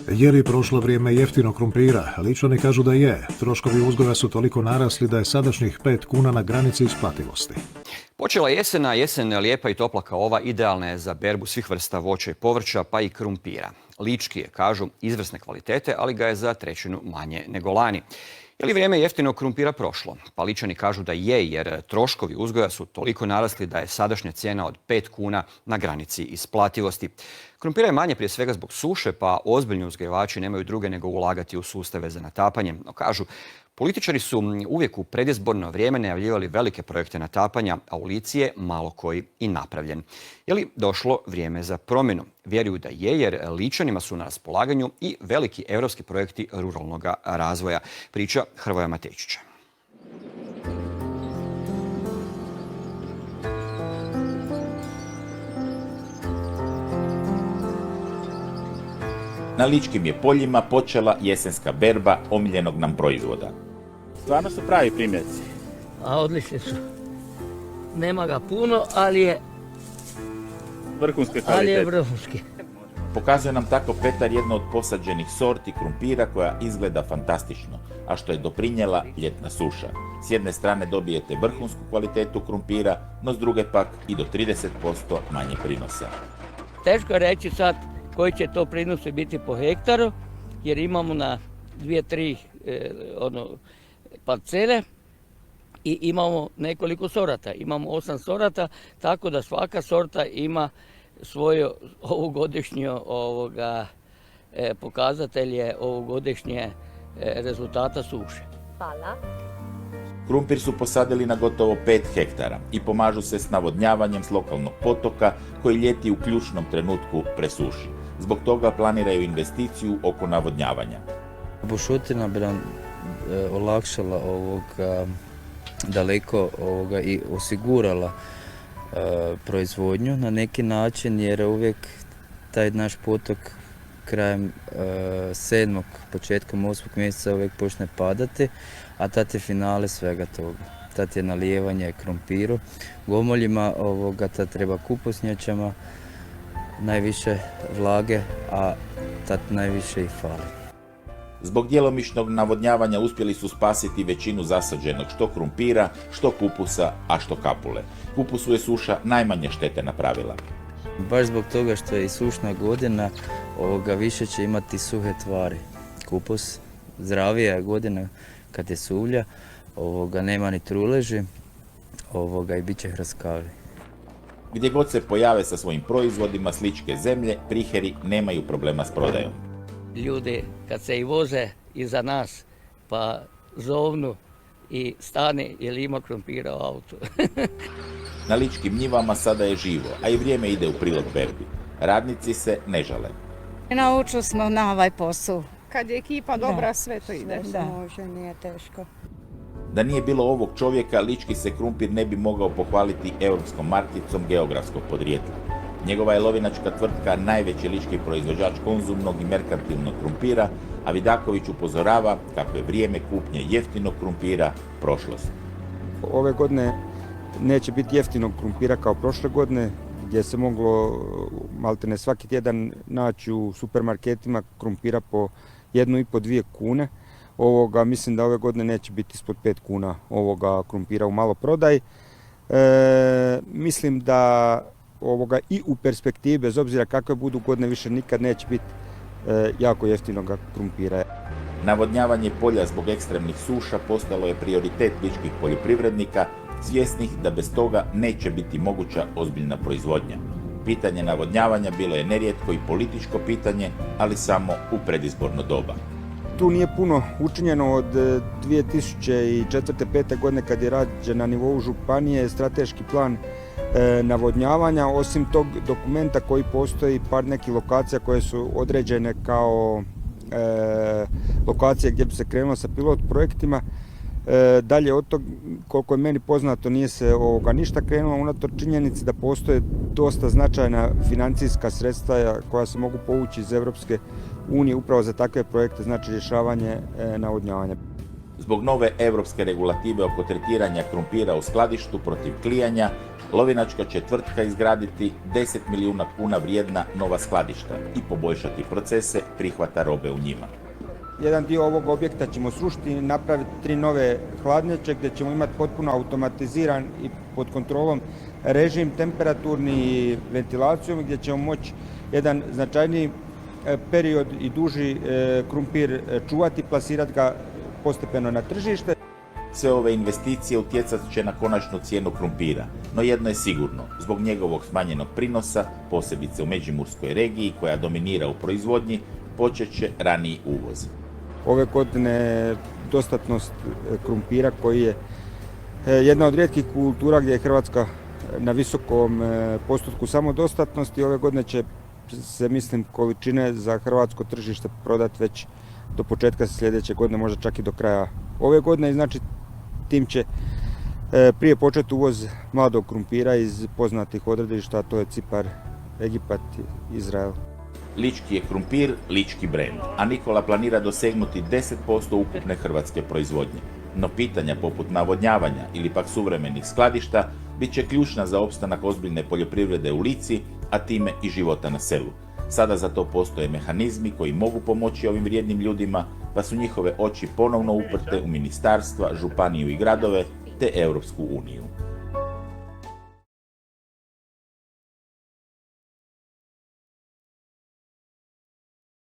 Je li prošlo vrijeme jeftinog krumpira? Ličani kažu da je. Troškovi uzgoja su toliko narasli da je sadašnjih 5 kuna na granici isplativosti. Počela jesena, jesen lijepa i topla kao ova idealna je za berbu svih vrsta voća i povrća, pa i krumpira. Lički je, kažu, izvrsne kvalitete, ali ga je za trećinu manje nego lani. Je li vrijeme jeftinog krumpira prošlo? Pa Ličani kažu da je, jer troškovi uzgoja su toliko narasli da je sadašnja cijena od 5 kuna na granici isplativosti. Krumpira je manje prije svega zbog suše, pa ozbiljni uzgajivači nemaju druge nego ulagati u sustave za natapanje. No kažu, političari su uvijek u predizborno vrijeme najavljivali velike projekte natapanja, a u Lici je malo koji i napravljen. Je li došlo vrijeme za promjenu? Vjeruju da je, jer Ličanima su na raspolaganju i veliki europski projekti ruralnog razvoja, priča Hrvoja Matejčića. Na ličkim je poljima počela jesenska berba omiljenog nam proizvoda. Stvarno su pravi primjerci. A odlični su. Nema ga puno, ali je Vrhunske kvalitete. vrhunski. Pokazuje nam tako Petar jedno od posađenih sorti krumpira koja izgleda fantastično, a što je doprinijela ljetna suša. S jedne strane dobijete vrhunsku kvalitetu krumpira, no s druge pak i do 30% manje prinosa. Teško je reći sad koji će to prinosi biti po hektaru, jer imamo na 2-3 parcele i imamo nekoliko sorata. Imamo 8 sorata, tako da svaka sorta ima svoje ovogodišnje pokazatelje ovogodišnje rezultata suše. Hvala. Krumpir su posadili na gotovo 5 hektara i pomažu se s navodnjavanjem s lokalnog potoka koji ljeti u ključnom trenutku presuši. Zbog toga planiraju investiciju oko navodnjavanja. Bušotina bi nam olakšala daleko i osigurala proizvodnju na neki način, jer uvijek taj naš potok krajem 7. početkom 8. mjeseca uvijek počne padati, a tad je finale svega toga. Tad je nalijevanje krumpiru, gomoljima, tad treba kupusnjačama, najviše vlage, a tad najviše i fali. Zbog djelomičnog navodnjavanja uspjeli su spasiti većinu zasađenog što krumpira, što kupusa, a što kapule. Kupusu je suša najmanje štete napravila. Baš zbog toga što je i sušna godina, više će imati suhe tvari. Kupus, zdravija je godina kad je suvlja, nema ni truleži i bit će hrskavi. Gdje god se pojave sa svojim proizvodima s ličke zemlje, Priheri nemaju problema s prodajom. Ljudi kad se i voze iza nas, pa zovnu i stane jer ima krumpira u autu. Na ličkim njivama sada je živo, a i vrijeme ide u prilog berbi. Radnici se ne žale. Naučili smo na ovaj posao. Kad je ekipa dobra, sve to ide. Da, može, nije teško. Da nije bilo ovog čovjeka, lički se krumpir ne bi mogao pohvaliti europskom markicom geografskog podrijetla. Njegova je lovinačka tvrtka najveći lički proizvođač konzumnog i merkantilnog krumpira, a Vidaković upozorava kako je vrijeme kupnje jeftinog krumpira prošlost. Ove godine neće biti jeftinog krumpira kao prošle godine, gdje se moglo maltene svaki tjedan naći u supermarketima krumpira po 1,5-2 kune. Mislim da ove godine neće biti ispod 5 kuna ovoga krumpira u maloprodaji. Mislim da i u perspektivi, bez obzira kakve budu godine, više nikad neće biti jako jeftinog krumpira. Navodnjavanje polja zbog ekstremnih suša postalo je prioritet ličkih poljoprivrednika, svjesnih da bez toga neće biti moguća ozbiljna proizvodnja. Pitanje navodnjavanja bilo je nerijetko i političko pitanje, ali samo u predizborno doba. Tu nije puno učinjeno od 2004-2005. godine kad je rađen na nivou županije strateški plan navodnjavanja. Osim tog dokumenta koji postoji par nekih lokacija koje su određene kao lokacije gdje bi se krenulo sa pilot projektima. Dalje od tog, koliko je meni poznato, nije se ništa krenulo, unatoč činjenici da postoje dosta značajna financijska sredstva koja se mogu povući iz Europske unije upravo za takve projekte, znači rješavanje navodnjavanja. Zbog nove europske regulative oko tretiranja krumpira u skladištu protiv klijanja, Lovinačka će tvrtka izgraditi 10 milijuna kuna vrijedna nova skladišta i poboljšati procese prihvata robe u njima. Jedan dio ovog objekta ćemo srušiti i napraviti 3 nove hladnjače gdje ćemo imati potpuno automatiziran i pod kontrolom režim temperaturni i ventilacijom gdje ćemo moći jedan značajniji period i duži krumpir čuvati, plasirati ga postepeno na tržište. Sve ove investicije utjecat će na konačnu cijenu krumpira, no jedno je sigurno, zbog njegovog smanjenog prinosa, posebice u Međimurskoj regiji koja dominira u proizvodnji, počet će raniji uvoz. Ove godine dostatnost krumpira koji je jedna od rijetkih kultura gdje je Hrvatska na visokom postotku samodostatnosti. Ove godine će se, mislim, količine za hrvatsko tržište prodati već do početka sljedeće godine, možda čak i do kraja ove godine. I znači tim će prije početi uvoz mladog krumpira iz poznatih odredišta, a to je Cipar, Egipat, Izrael. Lički je krumpir lički brend, a Nikola planira dosegnuti 10% ukupne hrvatske proizvodnje. No pitanja poput navodnjavanja ili pak suvremenih skladišta bit će ključna za opstanak ozbiljne poljoprivrede u Lici, a time i života na selu. Sada za to postoje mehanizmi koji mogu pomoći ovim vrijednim ljudima, pa su njihove oči ponovno uprte u ministarstva, županiju i gradove te Europsku uniju.